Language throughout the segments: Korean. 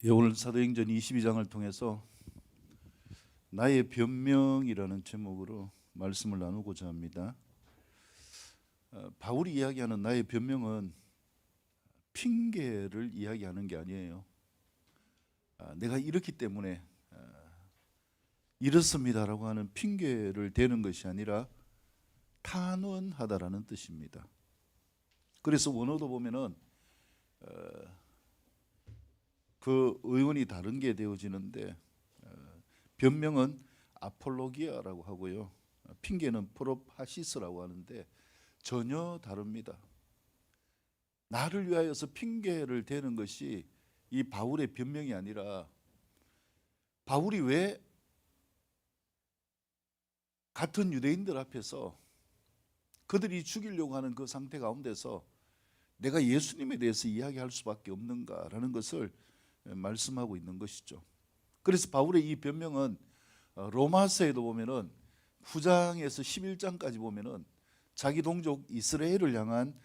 예, 오늘 사도행전 22장을 통해서 나의 변명이라는 제목으로 말씀을 나누고자 합니다. 바울이 이야기하는 나의 변명은 핑계를 이야기하는 게 아니에요. 내가 이렇기 때문에 이렇습니다라고 하는 핑계를 대는 것이 아니라 탄원하다라는 뜻입니다. 그래서 원어도 보면은 그 의원이 다른 게 되어지는데 변명은 아폴로기아라고 하고요. 핑계는 프로파시스라고 하는데 전혀 다릅니다. 나를 위하여서 핑계를 대는 것이 이 바울의 변명이 아니라 바울이 왜 같은 유대인들 앞에서 그들이 죽이려고 하는 그 상태 가운데서 내가 예수님에 대해서 이야기할 수밖에 없는가라는 것을 말씀하고 있는 것이죠. 그래서 바울의 이 변명은 로마서에도 보면은 9장에서 11장까지 보면은 자기 동족 이스라엘을 향한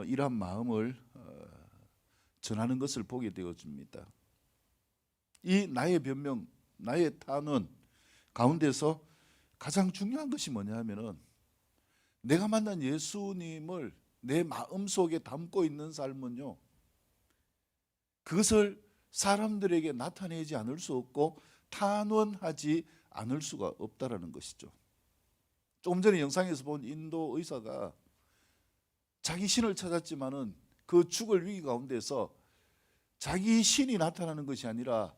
이러한 마음을 전하는 것을 보게 되어집니다. 이 나의 변명, 나의 탄원 가운데서 가장 중요한 것이 뭐냐 하면은 내가 만난 예수님을 내 마음속에 담고 있는 삶은요, 그것을 사람들에게 나타내지 않을 수 없고 탄원하지 않을 수가 없다라는 것이죠. 조금 전에 영상에서 본 인도 의사가 자기 신을 찾았지만은 그 죽을 위기 가운데서 자기 신이 나타나는 것이 아니라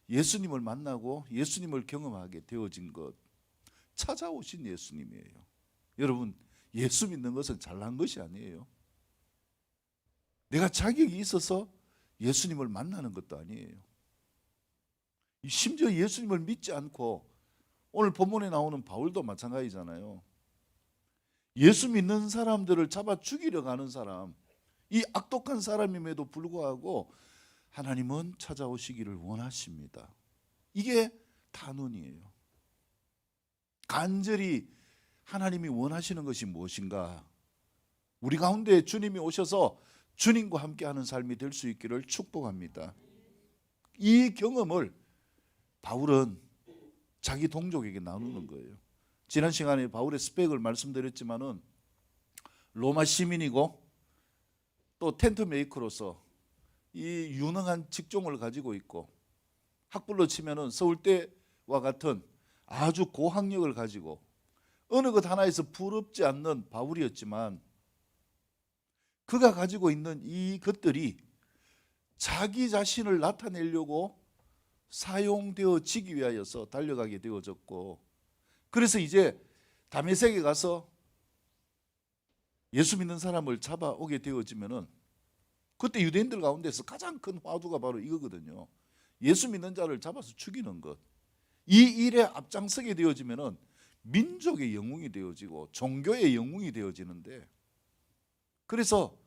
예수님을 만나고 예수님을 경험하게 되어진 것, 찾아오신 예수님이에요. 여러분, 예수 믿는 것은 잘난 것이 아니에요. 내가 자격이 있어서 예수님을 만나는 것도 아니에요. 심지어 예수님을 믿지 않고 오늘 본문에 나오는 바울도 마찬가지잖아요. 예수 믿는 사람들을 잡아 죽이려 가는 사람, 이 악독한 사람임에도 불구하고 하나님은 찾아오시기를 원하십니다. 이게 탄원이에요. 간절히 하나님이 원하시는 것이 무엇인가? 우리 가운데 주님이 오셔서 주님과 함께하는 삶이 될 수 있기를 축복합니다. 이 경험을 바울은 자기 동족에게 나누는 거예요. 지난 시간에 바울의 스펙을 말씀드렸지만은 로마 시민이고 또 텐트 메이커로서 이 유능한 직종을 가지고 있고 학벌로 치면은 서울대와 같은 아주 고학력을 가지고 어느 것 하나에서 부럽지 않는 바울이었지만 그가 가지고 있는 이 것들이 자기 자신을 나타내려고 사용되어지기 위하여서 달려가게 되어졌고, 그래서 이제 다메섹에 가서 예수 믿는 사람을 잡아오게 되어지면은 그때 유대인들 가운데서 가장 큰 화두가 바로 이거거든요. 예수 믿는 자를 잡아서 죽이는 것. 이 일에 앞장서게 되어지면은 민족의 영웅이 되어지고 종교의 영웅이 되어지는데, 그래서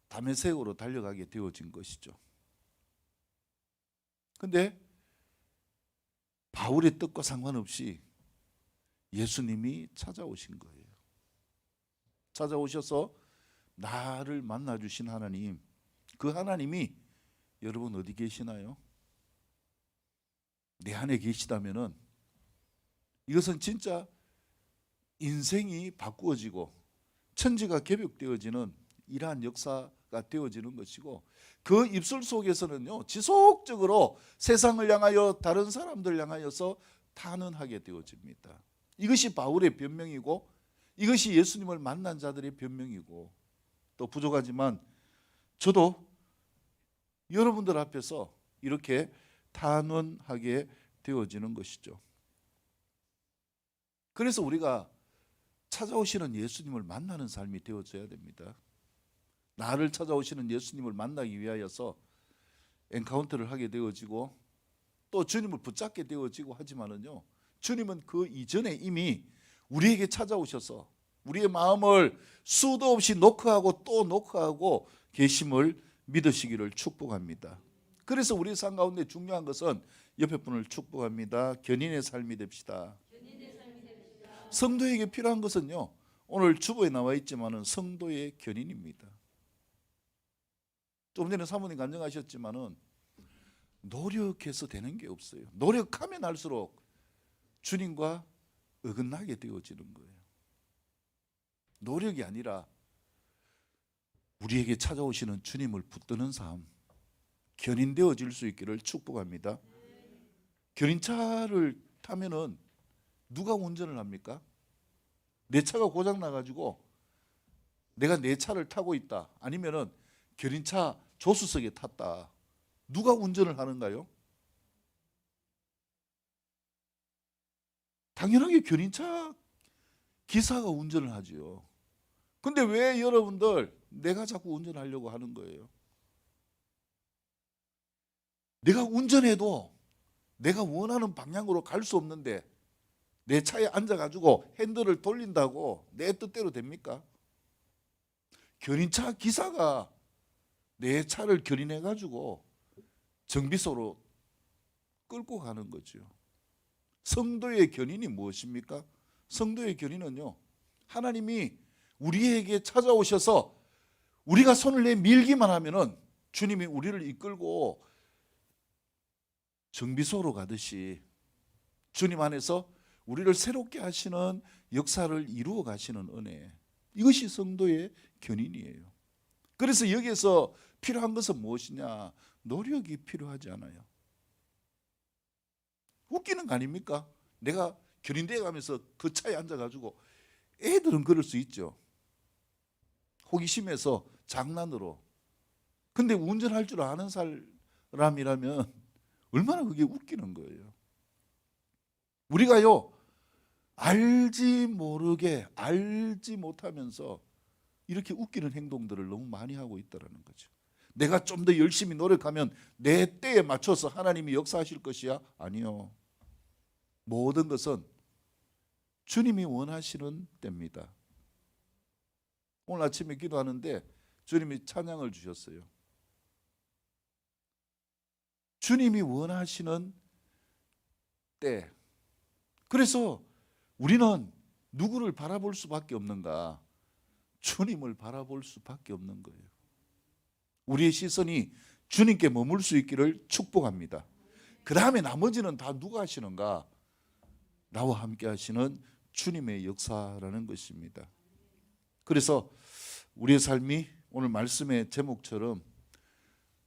다메섹으로 달려가게 되어진 것이죠. 근데 바울의 뜻과 상관없이 예수님이 찾아오신 거예요. 찾아오셔서 나를 만나주신 하나님, 그 하나님이 여러분 어디 계시나요? 내 안에 계시다면은 이것은 진짜 인생이 바꾸어지고 천지가 개벽되어지는 이러한 역사가 되어지는 것이고, 그 입술 속에서는요 지속적으로 세상을 향하여 다른 사람들을 향하여서 탄원하게 되어집니다. 이것이 바울의 변명이고 이것이 예수님을 만난 자들의 변명이고, 또 부족하지만 저도 여러분들 앞에서 이렇게 탄원하게 되어지는 것이죠. 그래서 우리가 찾아오시는 예수님을 만나는 삶이 되어져야 됩니다. 나를 찾아오시는 예수님을 만나기 위하여서 엔카운터를 하게 되어지고 또 주님을 붙잡게 되어지고 하지만은요, 주님은 그 이전에 이미 우리에게 찾아오셔서 우리의 마음을 수도 없이 노크하고 또 노크하고 계심을 믿으시기를 축복합니다. 그래서 우리 삶 가운데 중요한 것은 옆에 분을 축복합니다. 견인의 삶이 됩시다. 성도에게 필요한 것은요, 오늘 주보에 나와 있지만은 성도의 견인입니다. 조금 전에 사모님 간증하셨지만은 노력해서 되는 게 없어요. 노력하면 할수록 주님과 어긋나게 되어지는 거예요. 노력이 아니라 우리에게 찾아오시는 주님을 붙드는 삶, 견인되어질 수 있기를 축복합니다. 견인차를 타면은 누가 운전을 합니까? 내 차가 고장 나가지고 내가 내 차를 타고 있다, 아니면은 견인차 조수석에 탔다, 누가 운전을 하는가요? 당연하게 견인차 기사가 운전을 하지요. 근데 왜 여러분들 내가 자꾸 운전하려고 하는 거예요? 내가 운전해도 내가 원하는 방향으로 갈 수 없는데 내 차에 앉아가지고 핸들을 돌린다고 내 뜻대로 됩니까? 견인차 기사가 내 차를 견인해가지고 정비소로 끌고 가는 거죠. 성도의 견인이 무엇입니까? 성도의 견인은요, 하나님이 우리에게 찾아오셔서 우리가 손을 내밀기만 하면은 주님이 우리를 이끌고 정비소로 가듯이 주님 안에서 우리를 새롭게 하시는 역사를 이루어 가시는 은혜, 이것이 성도의 견인이에요. 그래서 여기에서 필요한 것은 무엇이냐? 노력이 필요하지 않아요. 웃기는 거 아닙니까? 내가 견인대에 가면서 그 차에 앉아가지고, 애들은 그럴 수 있죠. 호기심에서 장난으로. 근데 운전할 줄 아는 사람이라면 얼마나 그게 웃기는 거예요. 우리가요, 알지 모르게, 알지 못하면서 이렇게 웃기는 행동들을 너무 많이 하고 있다는 거죠. 내가 좀 더 열심히 노력하면 내 때에 맞춰서 하나님이 역사하실 것이야? 아니요. 모든 것은 주님이 원하시는 때입니다. 오늘 아침에 기도하는데 주님이 찬양을 주셨어요. 주님이 원하시는 때. 그래서 우리는 누구를 바라볼 수밖에 없는가? 주님을 바라볼 수밖에 없는 거예요. 우리의 시선이 주님께 머물 수 있기를 축복합니다. 그 다음에 나머지는 다 누가 하시는가? 나와 함께 하시는 주님의 역사라는 것입니다. 그래서 우리의 삶이 오늘 말씀의 제목처럼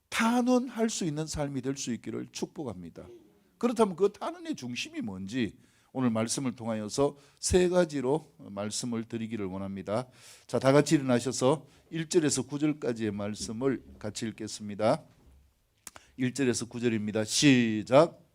탄원할 수 있는 삶이 될 수 있기를 축복합니다. 그렇다면 그 탄원의 중심이 뭔지 오늘 말씀을 통하여서 세 가지로 말씀을 드리기를 원합니다. 자, 다 같이 일어나셔서 1절에서 9절까지의 말씀을 같이 읽겠습니다. 1절에서 9절입니다. 시작.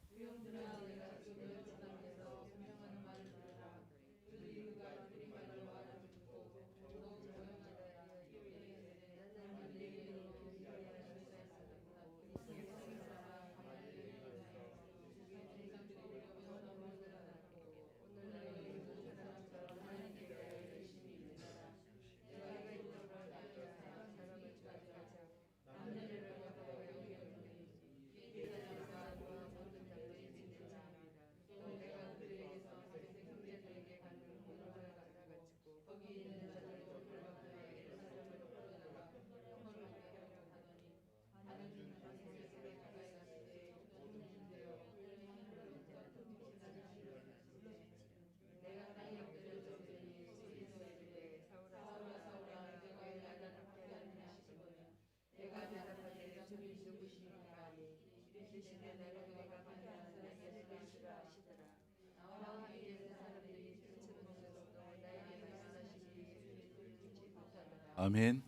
아멘.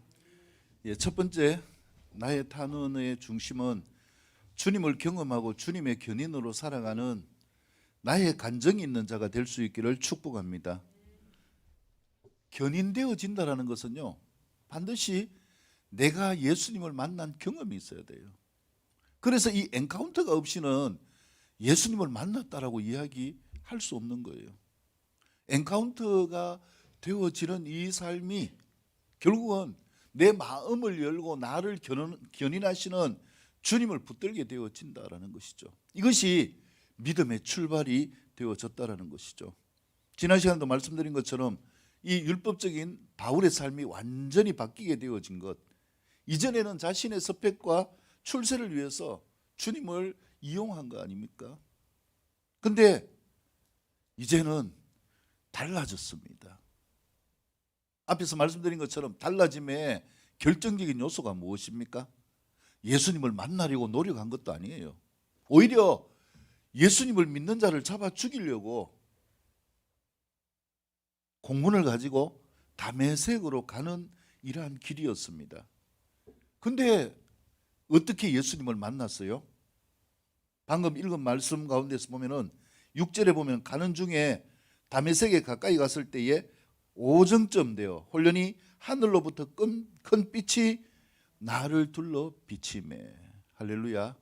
예, 첫 번째, 나의 탄원의 중심은 주님을 경험하고 주님의 견인으로 살아가는 나의 간정이 있는 자가 될 수 있기를 축복합니다. 견인되어진다라는 것은요, 반드시 내가 예수님을 만난 경험이 있어야 돼요. 그래서 이 엔카운터가 없이는 예수님을 만났다라고 이야기할 수 없는 거예요. 엔카운터가 되어지는 이 삶이 결국은 내 마음을 열고 나를 견인하시는 주님을 붙들게 되어진다라는 것이죠. 이것이 믿음의 출발이 되어졌다라는 것이죠. 지난 시간도 말씀드린 것처럼 이 율법적인 바울의 삶이 완전히 바뀌게 되어진 것, 이전에는 자신의 스펙과 출세를 위해서 주님을 이용한 거 아닙니까? 근데 이제는 달라졌습니다. 앞에서 말씀드린 것처럼 달라짐의 결정적인 요소가 무엇입니까? 예수님을 만나려고 노력한 것도 아니에요. 오히려 예수님을 믿는 자를 잡아 죽이려고 공문을 가지고 다메섹으로 가는 이러한 길이었습니다. 근데 어떻게 예수님을 만났어요? 방금 읽은 말씀 가운데서 보면은 6절에 보면 가는 중에 다메섹에 가까이 갔을 때에 오정쯤 되어 홀련히 하늘로부터 큰 빛이 나를 둘러 비치매. 할렐루야.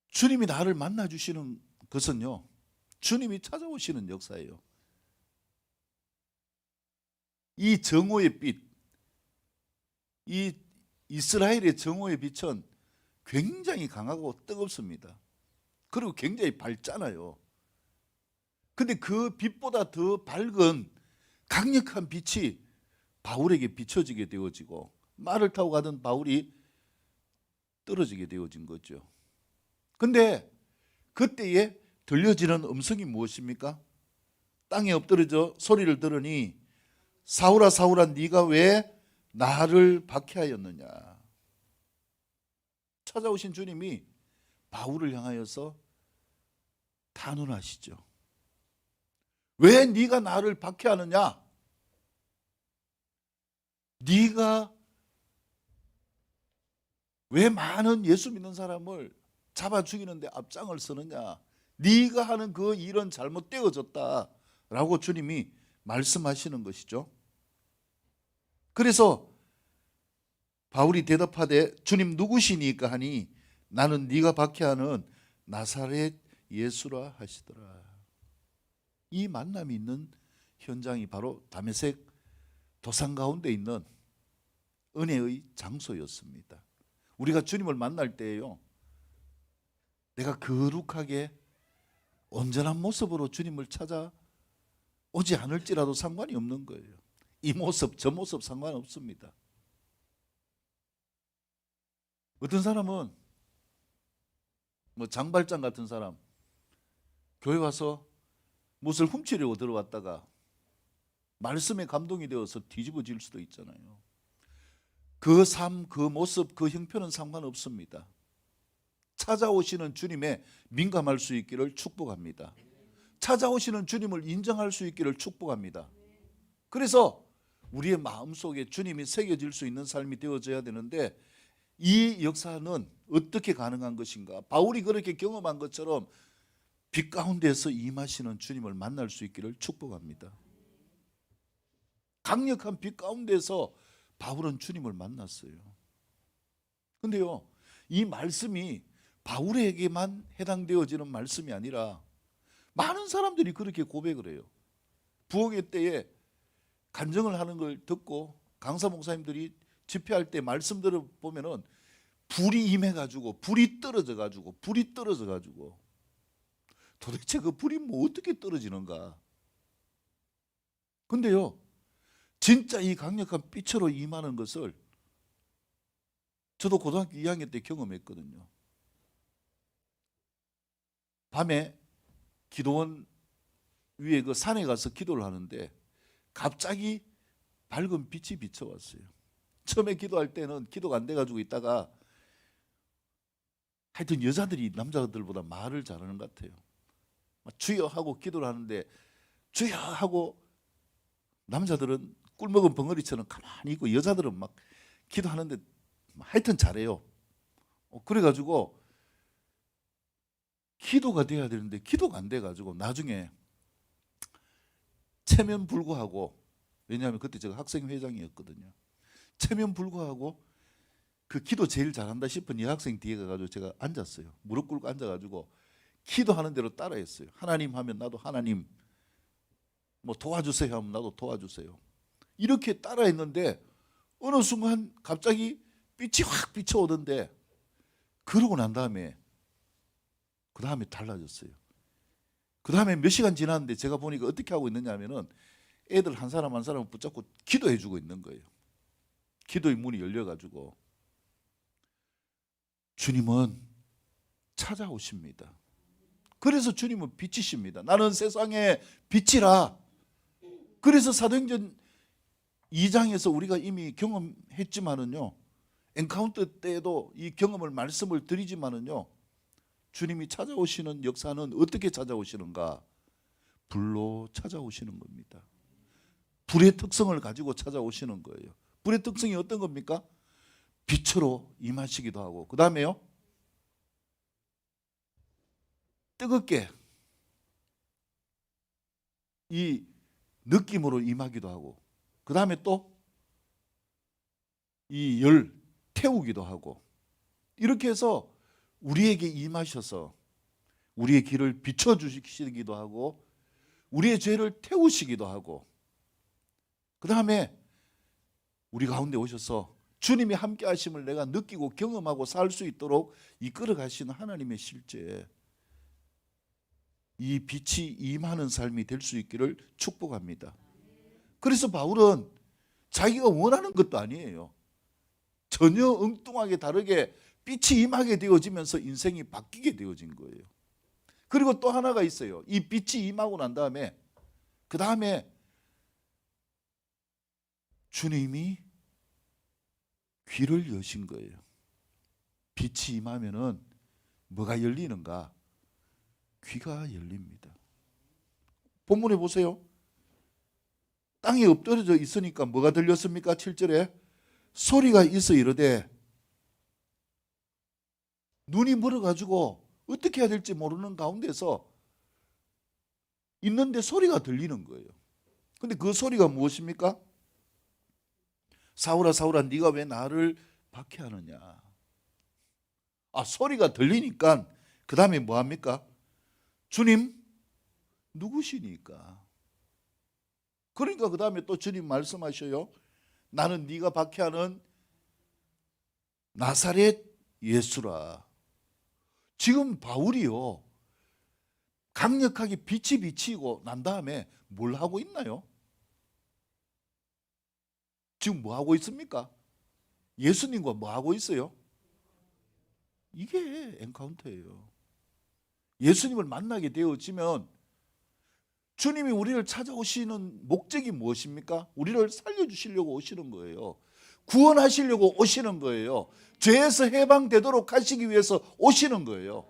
주님이 나를 만나 주시는 것은요, 주님이 찾아오시는 역사예요. 이 정오의 빛, 이 이스라엘의 정오의 빛은 굉장히 강하고 뜨겁습니다. 그리고 굉장히 밝잖아요. 근데 그 빛보다 더 밝은 강력한 빛이 바울에게 비춰지게 되어지고 말을 타고 가던 바울이 떨어지게 되어진 거죠. 근데 그때에 들려지는 음성이 무엇입니까? 땅에 엎드려져 소리를 들으니 사울아 사울아 네가 왜 나를 박해하였느냐. 찾아오신 주님이 바울을 향하여서 탄원하시죠. 왜 네가 나를 박해하느냐? 네가 왜 많은 예수 믿는 사람을 잡아 죽이는데 앞장을 서느냐? 네가 하는 그 일은 잘못되어졌다라고 주님이 말씀하시는 것이죠. 그래서 바울이 대답하되 주님 누구시니까 하니 나는 네가 박해하는 나사렛 예수라 하시더라. 이 만남이 있는 현장이 바로 다메섹 도상 가운데 있는 은혜의 장소였습니다. 우리가 주님을 만날 때에요, 내가 거룩하게 온전한 모습으로 주님을 찾아오지 않을지라도 상관이 없는 거예요. 이 모습 저 모습 상관없습니다. 어떤 사람은 뭐 장발장 같은 사람 교회 와서 무엇을 훔치려고 들어왔다가 말씀에 감동이 되어서 뒤집어질 수도 있잖아요. 그 삶, 그 모습, 그 형편은 상관없습니다. 찾아오시는 주님에 민감할 수 있기를 축복합니다. 찾아오시는 주님을 인정할 수 있기를 축복합니다. 그래서 우리의 마음속에 주님이 새겨질 수 있는 삶이 되어져야 되는데 이 역사는 어떻게 가능한 것인가? 바울이 그렇게 경험한 것처럼 빛 가운데서 임하시는 주님을 만날 수 있기를 축복합니다. 강력한 빛 가운데서 바울은 주님을 만났어요. 근데요, 이 말씀이 바울에게만 해당되어지는 말씀이 아니라 많은 사람들이 그렇게 고백을 해요. 부흥회 때에 간증을 하는 걸 듣고 강사 목사님들이 집회할 때 말씀들을 보면은 불이 임해가지고 불이 떨어져가지고 도대체 그 불이 뭐 어떻게 떨어지는가? 근데요, 진짜 이 강력한 빛으로 임하는 것을 저도 고등학교 2학년 때 경험했거든요. 밤에 기도원 위에 그 산에 가서 기도를 하는데 갑자기 밝은 빛이 비춰왔어요. 처음에 기도할 때는 기도가 안 돼가지고 있다가 하여튼 여자들이 남자들보다 말을 잘하는 것 같아요. 주여 하고 기도를 하는데 주여 하고 남자들은 꿀먹은 벙어리처럼 가만히 있고 여자들은 막 기도하는데 하여튼 잘해요. 그래가지고 기도가 돼야 되는데 기도가 안 돼가지고 나중에 체면 불구하고, 왜냐하면 그때 제가 학생회장이었거든요. 체면 불구하고 그 기도 제일 잘한다 싶은 여학생 뒤에 가가지고 제가 앉았어요. 무릎 꿇고 앉아가지고 기도하는 대로 따라했어요. 하나님 하면 나도 하나님, 뭐 도와주세요 하면 나도 도와주세요. 이렇게 따라했는데 어느 순간 갑자기 빛이 확 비쳐오던데, 그러고 난 다음에 그 다음에 달라졌어요. 그 다음에 몇 시간 지났는데 제가 보니까 어떻게 하고 있느냐 하면은 애들 한 사람 한 사람을 붙잡고 기도해 주고 있는 거예요. 기도의 문이 열려가지고. 주님은 찾아오십니다. 그래서 주님은 빛이십니다. 나는 세상의 빛이라. 그래서 사도행전 2장에서 우리가 이미 경험했지만은요, 엔카운터 때에도 이 경험을 말씀을 드리지만은요, 주님이 찾아오시는 역사는 어떻게 찾아오시는가? 불로 찾아오시는 겁니다. 불의 특성을 가지고 찾아오시는 거예요. 불의 특성이 어떤 겁니까? 빛으로 임하시기도 하고, 그 다음에요, 뜨겁게 이 느낌으로 임하기도 하고, 그 다음에 또 이 열 태우기도 하고, 이렇게 해서 우리에게 임하셔서 우리의 길을 비춰주시기도 하고, 우리의 죄를 태우시기도 하고, 그 다음에 우리 가운데 오셔서 주님이 함께 하심을 내가 느끼고 경험하고 살 수 있도록 이끌어 가시는 하나님의 실제, 이 빛이 임하는 삶이 될 수 있기를 축복합니다. 그래서 바울은 자기가 원하는 것도 아니에요. 전혀 엉뚱하게 다르게 빛이 임하게 되어지면서 인생이 바뀌게 되어진 거예요. 그리고 또 하나가 있어요. 이 빛이 임하고 난 다음에, 그 다음에 주님이 귀를 여신 거예요. 빛이 임하면은 뭐가 열리는가? 귀가 열립니다. 본문에 보세요. 땅에 엎드려져 있으니까 뭐가 들렸습니까? 7절에 소리가 있어 이르되, 눈이 멀어가지고 어떻게 해야 될지 모르는 가운데서 있는데 소리가 들리는 거예요. 근데 그 소리가 무엇입니까? 사울아 사울아 네가 왜 나를 박해하느냐. 소리가 들리니까 그 다음에 뭐합니까? 주님 누구시니까? 그러니까 그 다음에 또 주님 말씀하셔요. 나는 네가 박해하는 나사렛 예수라. 지금 바울이요, 강력하게 빛이 비치고 난 다음에 뭘 하고 있나요? 지금 뭐 하고 있습니까? 예수님과 뭐 하고 있어요? 이게 엔카운터예요. 예수님을 만나게 되어지면 주님이 우리를 찾아오시는 목적이 무엇입니까? 우리를 살려주시려고 오시는 거예요. 구원하시려고 오시는 거예요. 죄에서 해방되도록 하시기 위해서 오시는 거예요.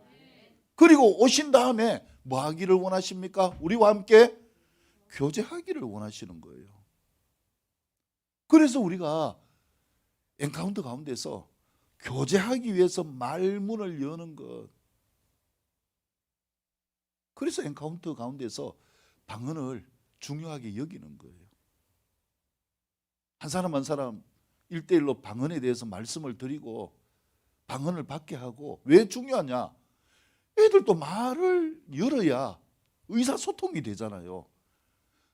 그리고 오신 다음에 뭐 하기를 원하십니까? 우리와 함께 교제하기를 원하시는 거예요. 그래서 우리가 엔카운터 가운데서 교제하기 위해서 말문을 여는 것. 그래서 엔카운터 가운데서 방언을 중요하게 여기는 거예요. 한 사람 한 사람 1대1로 방언에 대해서 말씀을 드리고 방언을 받게 하고. 왜 중요하냐? 애들도 말을 열어야 의사소통이 되잖아요.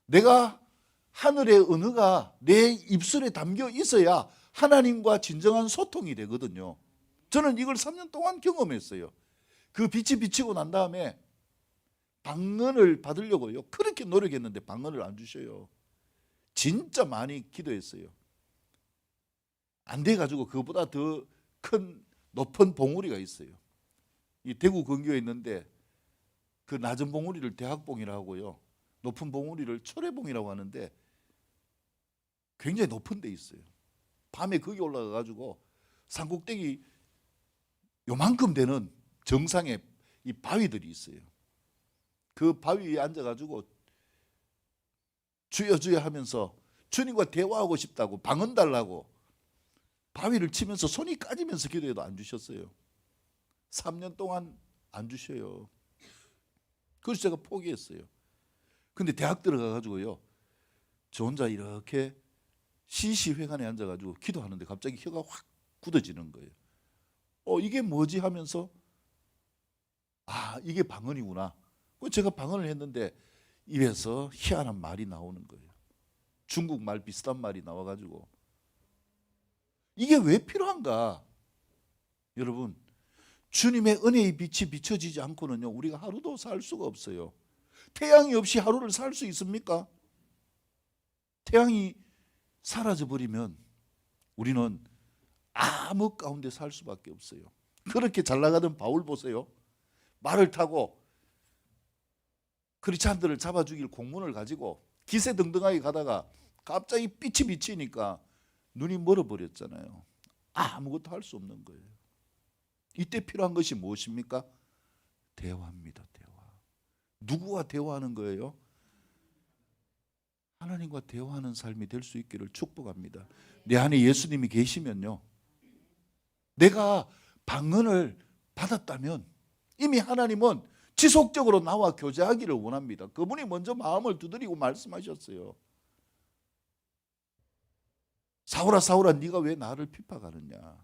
내가 하늘의 언어가 내 입술에 담겨 있어야 하나님과 진정한 소통이 되거든요. 저는 이걸 3년 동안 경험했어요. 그 빛이 비치고 난 다음에 방언을 받으려고요, 그렇게 노력했는데 방언을 안 주셔요. 진짜 많이 기도했어요. 안 돼가지고 그거보다 더 큰 높은 봉우리가 있어요. 이 대구 근교에 있는데 그 낮은 봉우리를 대학봉이라고 하고요, 높은 봉우리를 철회봉이라고 하는데 굉장히 높은 데 있어요. 밤에 거기 올라가가지고 산꼭대기 요만큼 되는 정상에 이 바위들이 있어요. 그 바위 위에 앉아가지고 주여 주여 하면서 주님과 대화하고 싶다고, 방언 달라고 바위를 치면서 손이 까지면서 기도해도 안 주셨어요. 3년 동안 안 주셔요. 그래서 제가 포기했어요. 근데 대학 들어가가지고요, 저 혼자 이렇게 시시회관에 앉아가지고 기도하는데 갑자기 혀가 확 굳어지는 거예요. 이게 뭐지 하면서 이게 방언이구나. 제가 방언을 했는데 입에서 희한한 말이 나오는 거예요. 중국말 비슷한 말이 나와가지고 이게 왜 필요한가? 여러분, 주님의 은혜의 빛이 비춰지지 않고는요, 우리가 하루도 살 수가 없어요. 태양이 없이 하루를 살 수 있습니까? 태양이 사라져버리면 우리는 암흑 가운데 살 수밖에 없어요. 그렇게 잘 나가던 바울 보세요. 말을 타고 크리스찬들을 잡아 죽일 공문을 가지고 기세등등하게 가다가 갑자기 빛이 비치니까 눈이 멀어버렸잖아요. 아무것도 할 수 없는 거예요. 이때 필요한 것이 무엇입니까? 대화입니다. 대화. 누구와 대화하는 거예요? 하나님과 대화하는 삶이 될 수 있기를 축복합니다. 내 안에 예수님이 계시면요, 내가 방언을 받았다면 이미 하나님은 지속적으로 나와 교제하기를 원합니다. 그분이 먼저 마음을 두드리고 말씀하셨어요. 사울아 사울아 네가 왜 나를 핍박하느냐.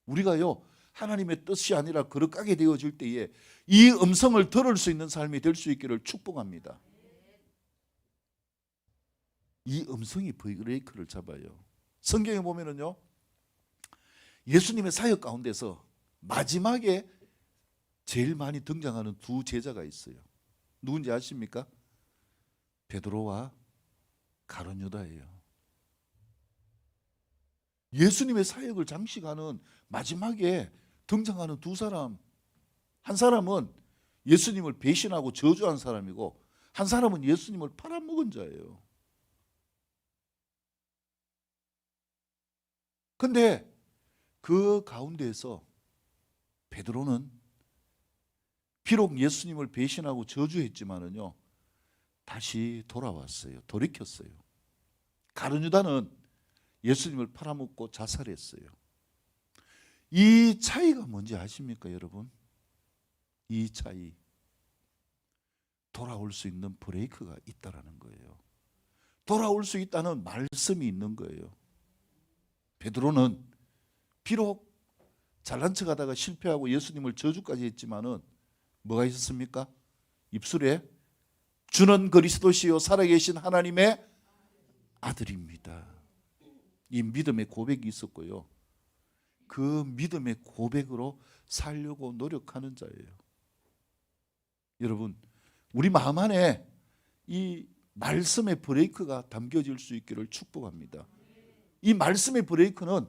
우리가요, 하나님의 뜻이 아니라 거룩하게 되어질 때에 이 음성을 들을 수 있는 삶이 될 수 있기를 축복합니다. 이 음성이 브레이크를 잡아요. 성경에 보면은요, 예수님의 사역 가운데서 마지막에 제일 많이 등장하는 두 제자가 있어요. 누군지 아십니까? 베드로와 가룟 유다예요. 예수님의 사역을 장식하는 마지막에 등장하는 두 사람, 한 사람은 예수님을 배신하고 저주한 사람이고 한 사람은 예수님을 팔아먹은 자예요. 근데 그 가운데에서 베드로는 비록 예수님을 배신하고 저주했지만은요, 다시 돌아왔어요. 돌이켰어요. 가룟 유다는 예수님을 팔아먹고 자살했어요. 이 차이가 뭔지 아십니까, 여러분? 이 차이. 돌아올 수 있는 브레이크가 있다라는 거예요. 돌아올 수 있다는 말씀이 있는 거예요. 베드로는 비록 잘난 척하다가 실패하고 예수님을 저주까지 했지만은 뭐가 있었습니까? 입술에 주는 그리스도시요 살아계신 하나님의 아들입니다. 이 믿음의 고백이 있었고요. 그 믿음의 고백으로 살려고 노력하는 자예요. 여러분, 우리 마음 안에 이 말씀의 브레이크가 담겨질 수 있기를 축복합니다. 이 말씀의 브레이크는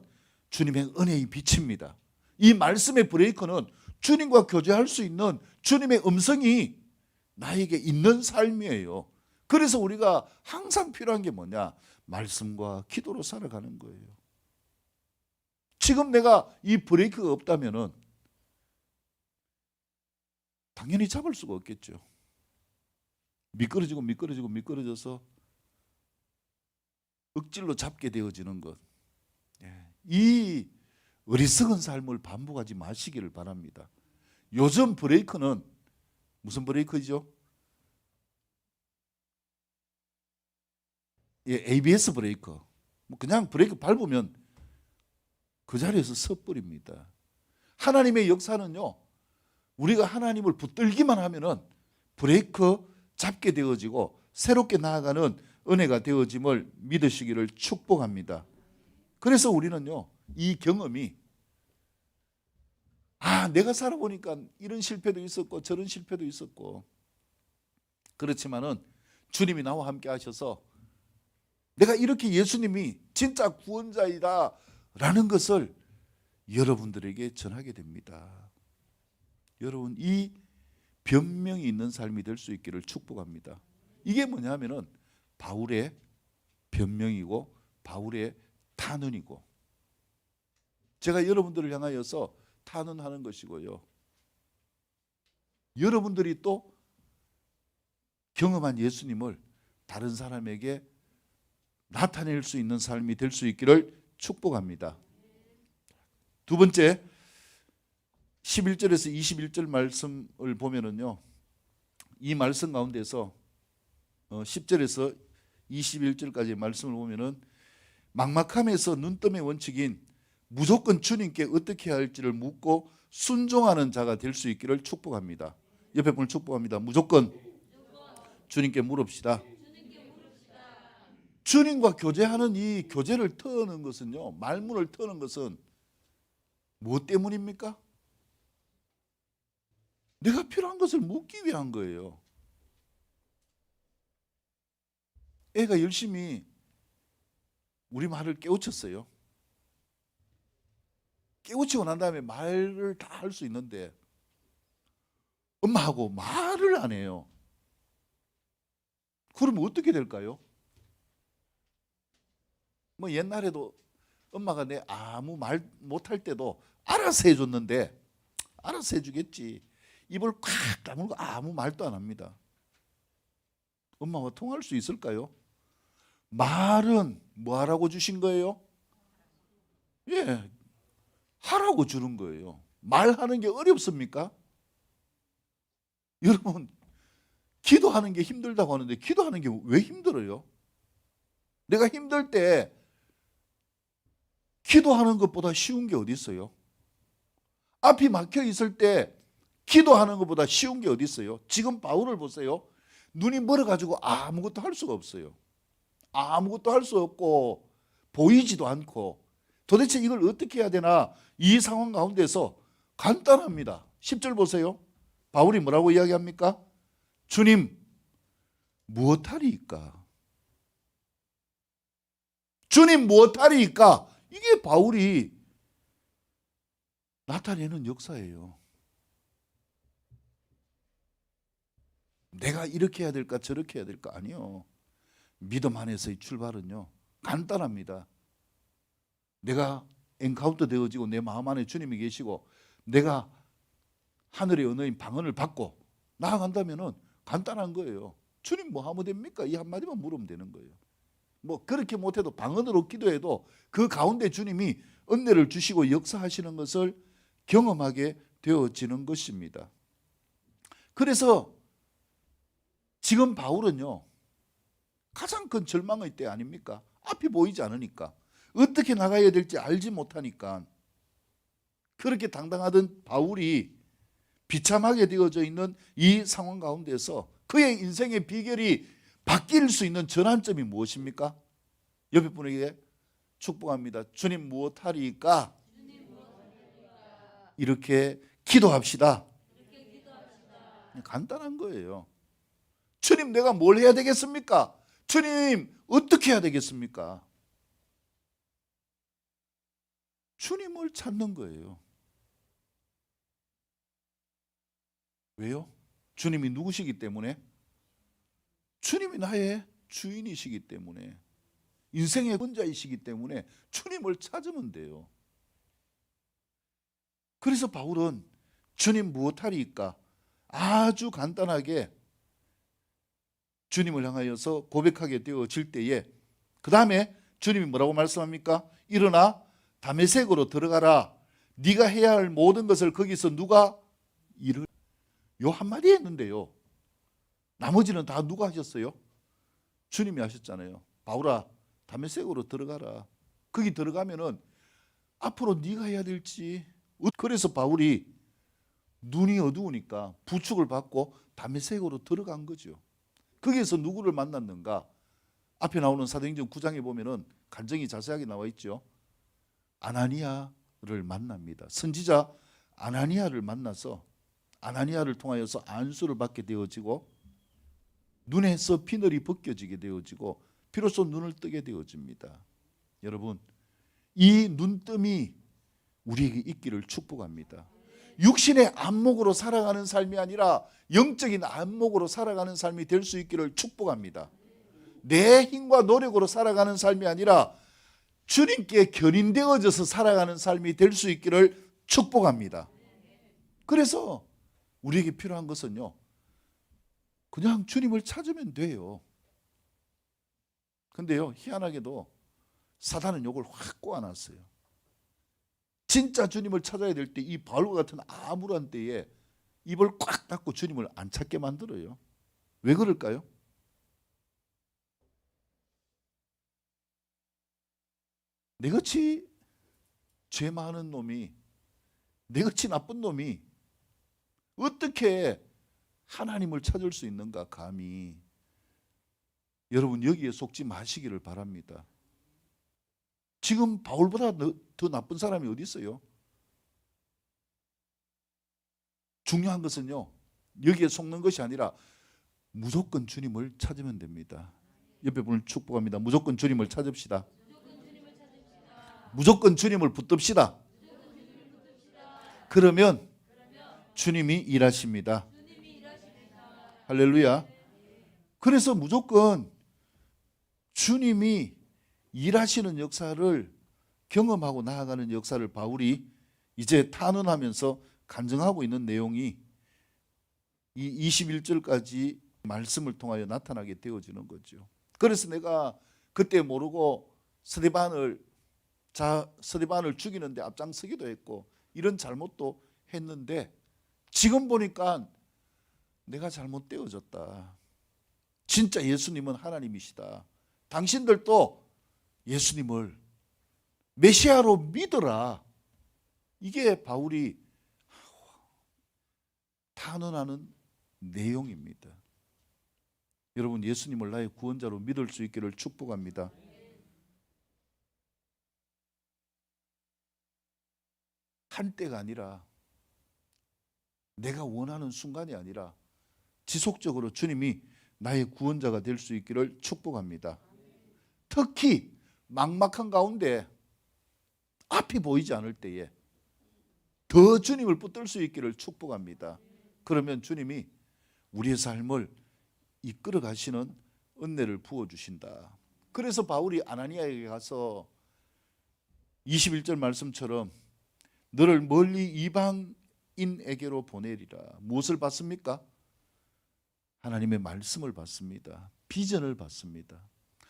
주님의 은혜의 빛입니다. 이 말씀의 브레이크는 주님과 교제할 수 있는 주님의 음성이 나에게 있는 삶이에요. 그래서 우리가 항상 필요한 게 뭐냐? 말씀과 기도로 살아가는 거예요. 지금 내가 이 브레이크가 없다면은 당연히 잡을 수가 없겠죠. 미끄러져서 억질로 잡게 되어지는 것. 이 어리석은 삶을 반복하지 마시기를 바랍니다. 요즘 브레이크는 무슨 브레이크죠? ABS 브레이크. 그냥 브레이크 밟으면 그 자리에서 서버립니다. 하나님의 역사는요, 우리가 하나님을 붙들기만 하면은 브레이크 잡게 되어지고 새롭게 나아가는 은혜가 되어짐을 믿으시기를 축복합니다. 그래서 우리는요, 이 경험이 내가 살아보니까 이런 실패도 있었고 저런 실패도 있었고, 그렇지만은 주님이 나와 함께 하셔서 내가 이렇게 예수님이 진짜 구원자이다 라는 것을 여러분들에게 전하게 됩니다. 여러분, 이 변명이 있는 삶이 될 수 있기를 축복합니다. 이게 뭐냐면은 바울의 변명이고 바울의 탄원이고, 제가 여러분들을 향하여서 탄원하는 것이고요, 여러분들이 또 경험한 예수님을 다른 사람에게 나타낼 수 있는 삶이 될 수 있기를 축복합니다. 두 번째, 11절에서 21절 말씀을 보면은요, 이 말씀 가운데서 10절에서 21절까지의 말씀을 보면은 막막함에서 눈뜸의 원칙인 무조건 주님께 어떻게 해야 할지를 묻고 순종하는 자가 될 수 있기를 축복합니다. 옆에 분을 축복합니다. 무조건 주님께 물읍시다. 주님과 교제하는 이 교제를 터는 것은요, 말문을 터는 것은 무엇 때문입니까? 내가 필요한 것을 묻기 위한 거예요. 애가 열심히 우리 말을 깨우쳤어요. 깨우치고 난 다음에 말을 다 할 수 있는데 엄마하고 말을 안 해요. 그러면 어떻게 될까요? 뭐 옛날에도 엄마가 내 아무 말 못할 때도 알아서 해줬는데 알아서 해주겠지. 입을 꽉 다물고 아무 말도 안 합니다. 엄마와 통할 수 있을까요? 말은 뭐 하라고 주신 거예요? 예, 하라고 주는 거예요. 말하는 게 어렵습니까? 여러분, 기도하는 게 힘들다고 하는데 기도하는 게 왜 힘들어요? 내가 힘들 때 기도하는 것보다 쉬운 게 어디 있어요? 앞이 막혀 있을 때 기도하는 것보다 쉬운 게 어디 있어요? 지금 바울을 보세요. 눈이 멀어가지고 아무것도 할 수가 없어요. 아무것도 할 수 없고 보이지도 않고 도대체 이걸 어떻게 해야 되나? 이 상황 가운데서 간단합니다. 10절 보세요. 바울이 뭐라고 이야기합니까? 주님, 무엇하리이까? 주님, 무엇하리이까? 이게 바울이 나타내는 역사예요. 내가 이렇게 해야 될까 저렇게 해야 될까? 아니요. 믿음 안에서의 출발은요 간단합니다. 내가 엔카운터 되어지고 내 마음 안에 주님이 계시고 내가 하늘의 언어인 방언을 받고 나아간다면은 간단한 거예요. 주님 뭐 하면 됩니까? 이 한마디만 물으면 되는 거예요. 뭐 그렇게 못해도 방언으로 기도해도 그 가운데 주님이 은혜를 주시고 역사하시는 것을 경험하게 되어지는 것입니다. 그래서 지금 바울은요 가장 큰 절망의 때 아닙니까? 앞이 보이지 않으니까 어떻게 나가야 될지 알지 못하니까 그렇게 당당하던 바울이 비참하게 되어져 있는 이 상황 가운데서 그의 인생의 비결이 바뀔 수 있는 전환점이 무엇입니까? 옆에 분에게 축복합니다. 주님 무엇하리까? 이렇게 기도합시다. 간단한 거예요. 주님 내가 뭘 해야 되겠습니까? 주님 어떻게 해야 되겠습니까? 주님을 찾는 거예요. 왜요? 주님이 누구시기 때문에? 주님이 나의 주인이시기 때문에, 인생의 권자이시기 때문에 주님을 찾으면 돼요. 그래서 바울은 주님 무엇하리이까? 아주 간단하게 주님을 향하여서 고백하게 되어질 때에 그 다음에 주님이 뭐라고 말씀합니까? 일어나 다메섹으로 들어가라. 네가 해야 할 모든 것을 거기서 누가 이르. 요 한마디 했는데요 나머지는 다 누가 하셨어요? 주님이 하셨잖아요. 바울아 다메섹으로 들어가라. 거기 들어가면은 앞으로 네가 해야 될지. 그래서 바울이 눈이 어두우니까 부축을 받고 다메섹으로 들어간 거죠. 거기에서 누구를 만났는가? 앞에 나오는 사도행전 9장에 보면은 간증이 자세하게 나와 있죠. 아나니아를 만납니다. 선지자 아나니아를 만나서 아나니아를 통하여서 안수를 받게 되어지고 눈에서 비늘이 벗겨지게 되어지고 비로소 눈을 뜨게 되어집니다. 여러분 이 눈뜸이 우리에게 있기를 축복합니다. 육신의 안목으로 살아가는 삶이 아니라 영적인 안목으로 살아가는 삶이 될 수 있기를 축복합니다. 내 힘과 노력으로 살아가는 삶이 아니라 주님께 견인되어져서 살아가는 삶이 될 수 있기를 축복합니다. 그래서 우리에게 필요한 것은요 그냥 주님을 찾으면 돼요. 근데요 희한하게도 사단은 이걸 확 꼬아놨어요. 진짜 주님을 찾아야 될 때 이 바울과 같은 암울한 때에 입을 꽉 닫고 주님을 안 찾게 만들어요. 왜 그럴까요? 내같이 죄 많은 놈이, 내같이 나쁜 놈이 어떻게 하나님을 찾을 수 있는가? 감히. 여러분 여기에 속지 마시기를 바랍니다. 지금 바울보다 더 나쁜 사람이 어디 있어요? 중요한 것은요 여기에 속는 것이 아니라 무조건 주님을 찾으면 됩니다. 옆에 분을 축복합니다. 무조건 주님을 찾읍시다. 무조건 주님을 붙듭시다. 그러면 주님이 일하십니다. 할렐루야. 그래서 무조건 주님이 일하시는 역사를 경험하고 나아가는 역사를 바울이 이제 탄원하면서 간증하고 있는 내용이 이 21절까지 말씀을 통하여 나타나게 되어지는 거죠. 그래서 내가 그때 모르고 스데반을 죽이는데 앞장서기도 했고 이런 잘못도 했는데 지금 보니까 내가 잘못되어졌다. 진짜 예수님은 하나님이시다. 당신들도 예수님을 메시아로 믿어라. 이게 바울이 탄원하는 내용입니다. 여러분, 예수님을 나의 구원자로 믿을 수 있기를 축복합니다. 한때가 아니라 내가 원하는 순간이 아니라 지속적으로 주님이 나의 구원자가 될 수 있기를 축복합니다. 특히 막막한 가운데 앞이 보이지 않을 때에 더 주님을 붙들 수 있기를 축복합니다. 그러면 주님이 우리의 삶을 이끌어 가시는 은혜를 부어주신다. 그래서 바울이 아나니아에게 가서 21절 말씀처럼 너를 멀리 이방인에게로 보내리라. 무엇을 받습니까? 하나님의 말씀을 받습니다. 비전을 받습니다.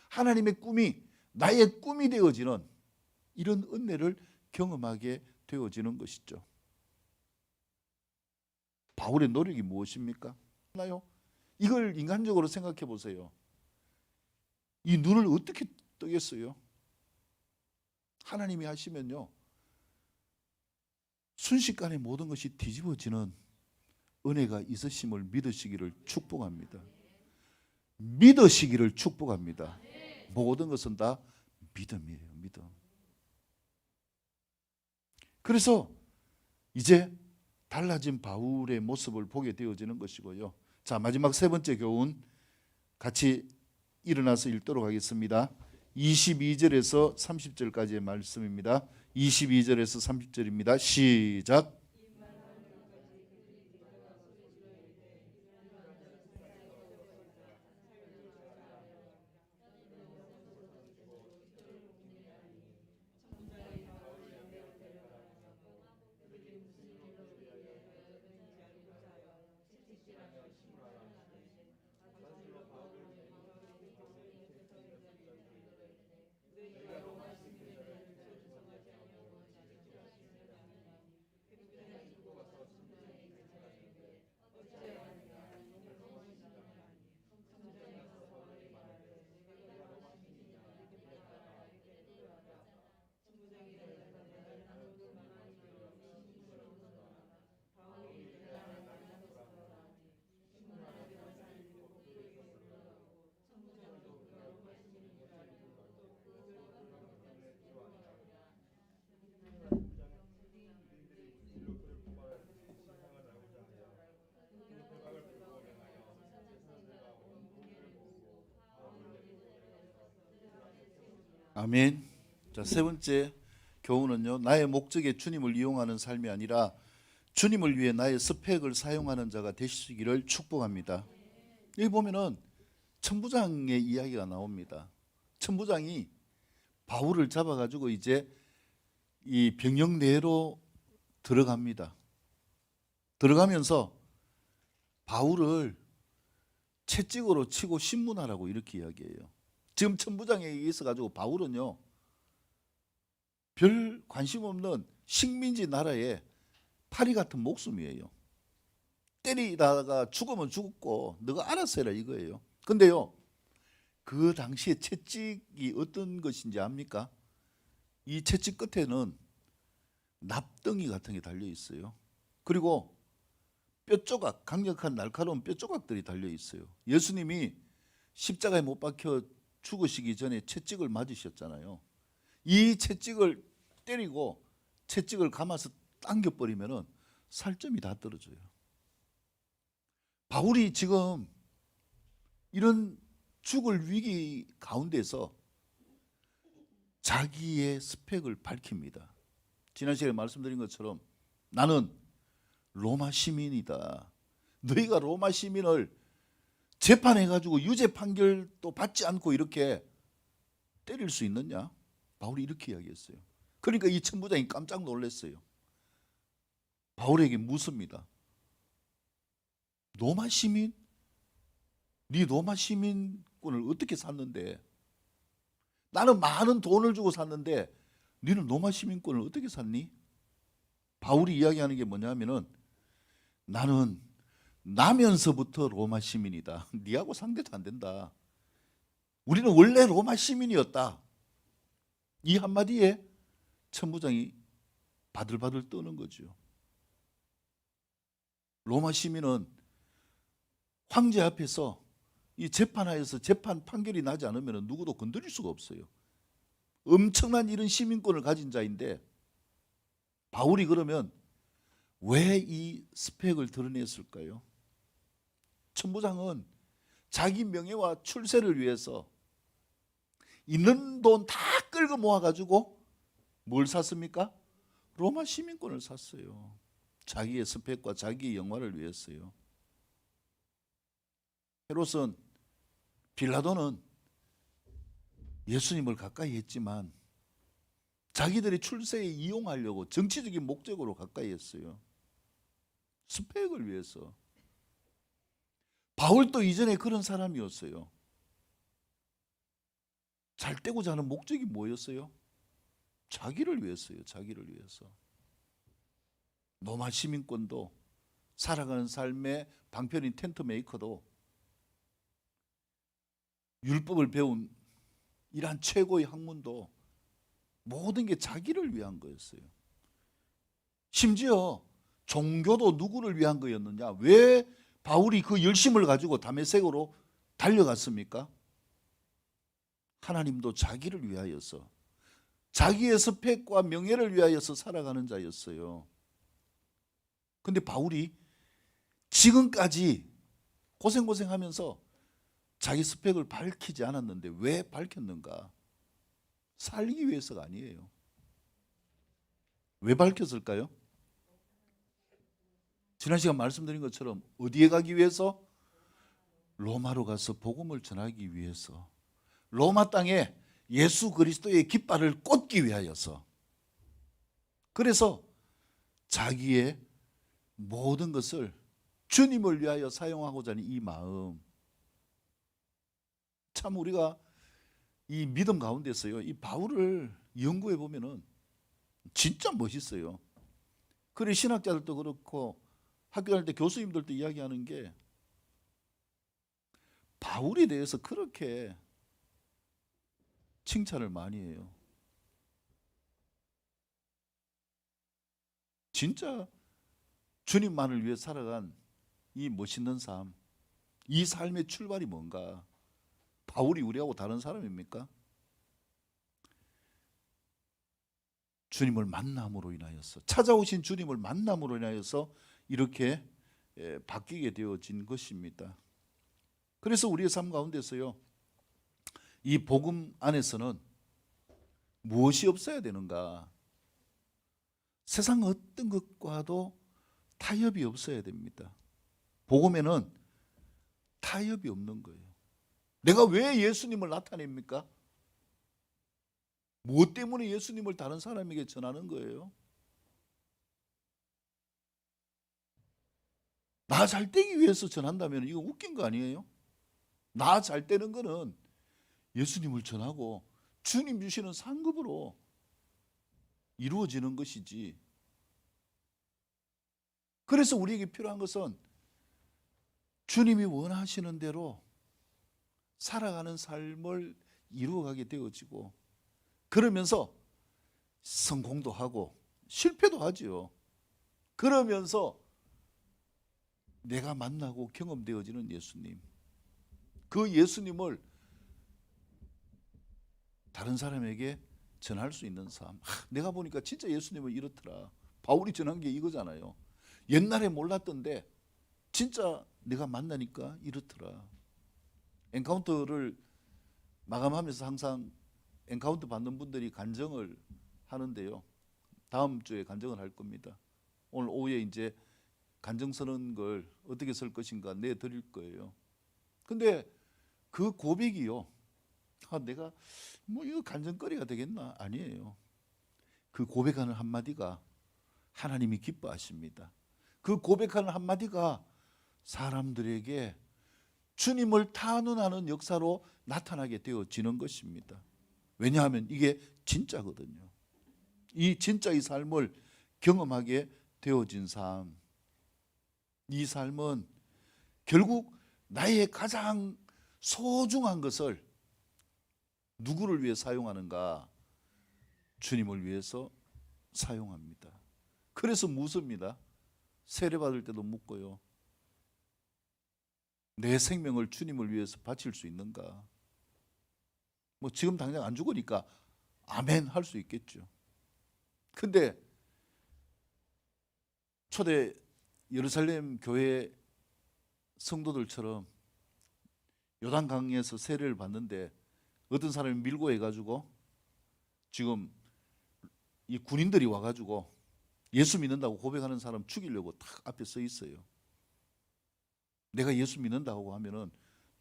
하나님의 꿈이 나의 꿈이 되어지는 이런 은혜를 경험하게 되어지는 것이죠. 바울의 노력이 무엇입니까? 이걸 인간적으로 생각해 보세요. 이 눈을 어떻게 뜨겠어요? 하나님이 하시면요, 순식간에 모든 것이 뒤집어지는 은혜가 있으심을 믿으시기를 축복합니다. 믿으시기를 축복합니다. 모든 것은 다 믿음이에요. 믿음. 그래서 이제 달라진 바울의 모습을 보게 되어지는 것이고요. 자, 마지막 세 번째 교훈 같이 일어나서 읽도록 하겠습니다. 22절에서 30절까지의 말씀입니다. 22절에서 30절입니다. 시작. 아멘. 자, 세 번째 교훈은요, 나의 목적에 주님을 이용하는 삶이 아니라 주님을 위해 나의 스펙을 사용하는 자가 되시기를 축복합니다. 여기 보면은 천부장의 이야기가 나옵니다. 천부장이 바울을 잡아가지고 이제 이 병영 내로 들어갑니다. 들어가면서 바울을 채찍으로 치고 신문하라고 이렇게 이야기해요. 지금 천부장에 의해서 가지고 바울은요, 별 관심 없는 식민지 나라의 파리 같은 목숨이에요. 때리다가 죽으면 죽고 너가 알아서 해라 이거예요. 근데요, 그 당시에 채찍이 어떤 것인지 압니까? 이 채찍 끝에는 납덩이 같은 게 달려 있어요. 그리고 뼈조각, 강력한 날카로운 뼈조각들이 달려 있어요. 예수님이 십자가에 못 박혀 죽으시기 전에 채찍을 맞으셨잖아요. 이 채찍을 때리고 채찍을 감아서 당겨버리면 살점이 다 떨어져요. 바울이 지금 이런 죽을 위기 가운데서 자기의 스펙을 밝힙니다. 지난 시간에 말씀드린 것처럼 나는 로마 시민이다. 너희가 로마 시민을 재판해가지고 유죄 판결도 받지 않고 이렇게 때릴 수 있느냐? 바울이 이렇게 이야기했어요. 그러니까 이 천부장이 깜짝 놀랐어요. 바울에게 묻습니다. 로마 시민? 네 로마 시민권을 어떻게 샀는데? 나는 많은 돈을 주고 샀는데 너는 로마 시민권을 어떻게 샀니? 바울이 이야기하는 게 뭐냐면은 나는 나면서부터 로마 시민이다. 네하고 상대도 안 된다. 우리는 원래 로마 시민이었다. 이 한마디에 천부장이 바들바들 떠는 거죠. 로마 시민은 황제 앞에서 이 재판하에서 재판 판결이 나지 않으면 누구도 건드릴 수가 없어요. 엄청난 이런 시민권을 가진 자인데 바울이 그러면 왜 이 스펙을 드러냈을까요? 천부장은 자기 명예와 출세를 위해서 있는 돈 다 끌고 모아가지고 뭘 샀습니까? 로마 시민권을 샀어요. 자기의 스펙과 자기의 영화를 위해서요. 헤롯은, 빌라도는 예수님을 가까이 했지만 자기들의 출세에 이용하려고 정치적인 목적으로 가까이 했어요. 스펙을 위해서. 바울도 이전에 그런 사람이었어요. 잘 되고자 하는 목적이 뭐였어요? 자기를 위해서요. 자기를 위해서. 로마 시민권도, 살아가는 삶의 방편인 텐트 메이커도, 율법을 배운 이러한 최고의 학문도 모든 게 자기를 위한 거였어요. 심지어 종교도 누구를 위한 거였느냐? 왜 바울이 그 열심을 가지고 다메섹으로 달려갔습니까? 하나님도 자기를 위하여서, 자기의 스펙과 명예를 위하여서 살아가는 자였어요. 근데 바울이 지금까지 고생하면서 자기 스펙을 밝히지 않았는데 왜 밝혔는가? 살기 위해서가 아니에요. 왜 밝혔을까요? 지난 시간 말씀드린 것처럼 어디에 가기 위해서? 로마로 가서 복음을 전하기 위해서, 로마 땅에 예수 그리스도의 깃발을 꽂기 위하여서. 그래서 자기의 모든 것을 주님을 위하여 사용하고자 하는 이 마음, 참 우리가 이 믿음 가운데서요, 이 바울을 연구해 보면은 진짜 멋있어요. 그래 신학자들도 그렇고 학교 다닐 때 교수님들도 이야기하는 게 바울에 대해서 그렇게 칭찬을 많이 해요. 진짜 주님만을 위해 살아간 이 멋있는 삶, 이 삶의 출발이 뭔가? 바울이 우리하고 다른 사람입니까? 주님을 만남으로 인하여서, 찾아오신 주님을 만남으로 인하여서 이렇게 바뀌게 되어진 것입니다. 그래서 우리의 삶 가운데서요, 이 복음 안에서는 무엇이 없어야 되는가? 세상 어떤 것과도 타협이 없어야 됩니다. 복음에는 타협이 없는 거예요. 내가 왜 예수님을 나타냅니까? 무엇 때문에 예수님을 다른 사람에게 전하는 거예요? 나 잘 되기 위해서 전한다면 이거 웃긴 거 아니에요? 나 잘 되는 거는 예수님을 전하고 주님 주시는 상급으로 이루어지는 것이지. 그래서 우리에게 필요한 것은 주님이 원하시는 대로 살아가는 삶을 이루어가게 되어지고, 그러면서 성공도 하고 실패도 하지요. 그러면서 내가 만나고 경험되어지는 예수님, 그 예수님을 다른 사람에게 전할 수 있는 삶. 내가 보니까 진짜 예수님을 이렇더라. 바울이 전한 게 이거잖아요. 옛날에 몰랐던데 진짜 내가 만나니까 이렇더라. 엔카운터를 마감하면서 항상 엔카운터 받는 분들이 간증을 하는데요, 다음 주에 간증을 할 겁니다. 오늘 오후에 이제 간증 서는 걸 어떻게 쓸 것인가 내드릴 거예요. 근데 그 고백이요, 내가 뭐 이거 간증거리가 되겠나? 아니에요. 그 고백하는 한마디가 하나님이 기뻐하십니다. 그 고백하는 한마디가 사람들에게 주님을 탄원하는 역사로 나타나게 되어지는 것입니다. 왜냐하면 이게 진짜거든요. 이 진짜의 삶을 경험하게 되어진 삶, 이 삶은 결국 나의 가장 소중한 것을 누구를 위해 사용하는가? 주님을 위해서 사용합니다. 그래서 묻습니다. 세례받을 때도 묻고요. 내 생명을 주님을 위해서 바칠 수 있는가? 뭐 지금 당장 안 죽으니까 아멘 할 수 있겠죠. 근데 초대 예루살렘 교회 성도들처럼 요단강에서 세례를 받는데 어떤 사람이 밀고 해가지고 지금 이 군인들이 와가지고 예수 믿는다고 고백하는 사람 죽이려고 딱 앞에 서 있어요. 내가 예수 믿는다고 하면은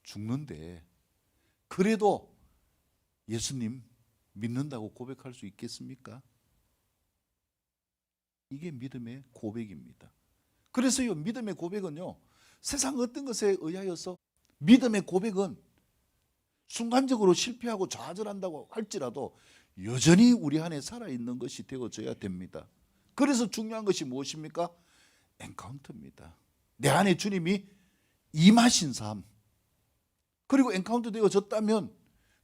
죽는데 그래도 예수님 믿는다고 고백할 수 있겠습니까? 이게 믿음의 고백입니다. 그래서요, 믿음의 고백은요, 세상 어떤 것에 의하여서 믿음의 고백은 순간적으로 실패하고 좌절한다고 할지라도 여전히 우리 안에 살아있는 것이 되어져야 됩니다. 그래서 중요한 것이 무엇입니까? 엔카운터입니다. 내 안에 주님이 임하신 삶, 그리고 엔카운터 되어졌다면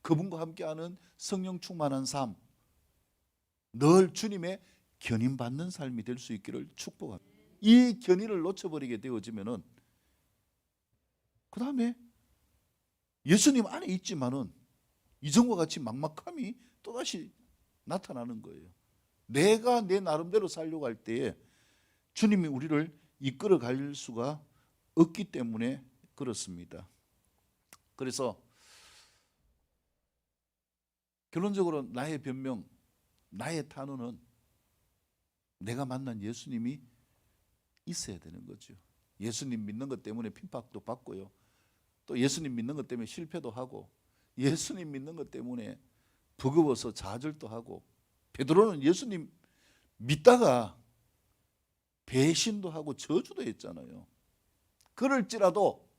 그분과 함께하는 성령 충만한 삶, 늘 주님의 견인받는 삶이 될 수 있기를 축복합니다. 이 견인을 놓쳐버리게 되어지면은 그 다음에 예수님 안에 있지만은 이전과 같이 막막함이 또다시 나타나는 거예요. 내가 내 나름대로 살려고 할 때에 주님이 우리를 이끌어 갈 수가 없기 때문에 그렇습니다. 그래서 결론적으로 나의 변명, 나의 탄원은 내가 만난 예수님이 있어야 되는 거죠. 예수님 믿는 것 때문에 핍박도 받고요. 또 예수님 믿는 것 때문에 실패도 하고, 예수님 믿는 것 때문에 버거워서 좌절도 하고, 베드로는 예수님 믿다가 배신도 하고 저주도 했잖아요. 그럴지라도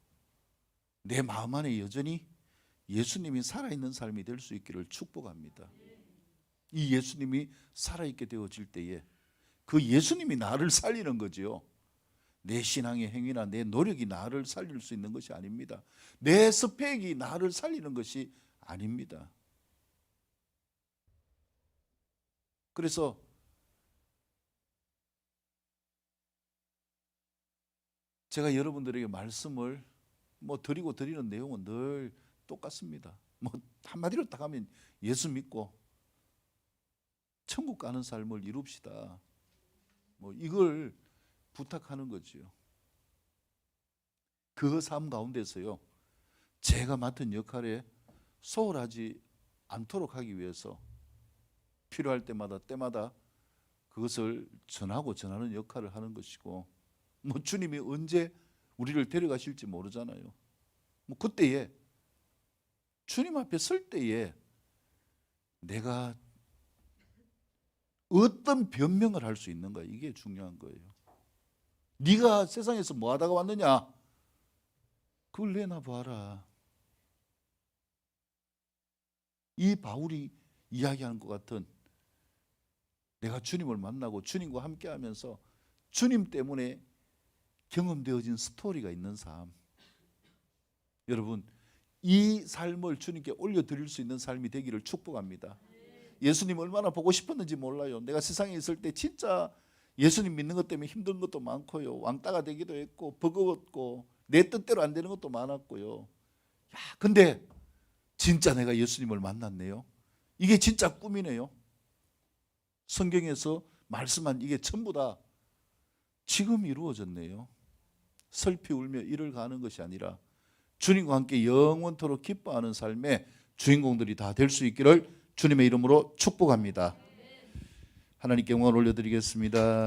내 마음 안에 여전히 예수님이 살아있는 삶이 될 수 있기를 축복합니다. 이 예수님이 살아있게 되어질 때에 그 예수님이 나를 살리는 거지요. 내 신앙의 행위나 내 노력이 나를 살릴 수 있는 것이 아닙니다. 내 스펙이 나를 살리는 것이 아닙니다. 그래서 제가 여러분들에게 말씀을 드리고 드리는 내용은 늘 똑같습니다. 한마디로 딱 하면 예수 믿고 천국 가는 삶을 이룹시다. 이걸 부탁하는 거지요. 그 삶 가운데서요, 제가 맡은 역할에 소홀하지 않도록 하기 위해서 필요할 때마다 그것을 전하고 전하는 역할을 하는 것이고, 주님이 언제 우리를 데려가실지 모르잖아요. 그때에 주님 앞에 설 때에 내가 어떤 변명을 할 수 있는가, 이게 중요한 거예요. 네가 세상에서 뭐 하다가 왔느냐? 그걸 내놔 봐라. 이 바울이 이야기하는 것 같은 내가 주님을 만나고 주님과 함께하면서 주님 때문에 경험되어진 스토리가 있는 삶, 여러분 이 삶을 주님께 올려드릴 수 있는 삶이 되기를 축복합니다. 예수님 얼마나 보고 싶었는지 몰라요. 내가 세상에 있을 때 진짜 예수님 믿는 것 때문에 힘든 것도 많고요, 왕따가 되기도 했고 버거웠고 내 뜻대로 안 되는 것도 많았고요. 근데 진짜 내가 예수님을 만났네요. 이게 진짜 꿈이네요. 성경에서 말씀한 이게 전부 다 지금 이루어졌네요. 슬피 울며 이를 가는 것이 아니라 주님과 함께 영원토록 기뻐하는 삶의 주인공들이 다 될 수 있기를 주님의 이름으로 축복합니다. 하나님께 영광을 올려드리겠습니다.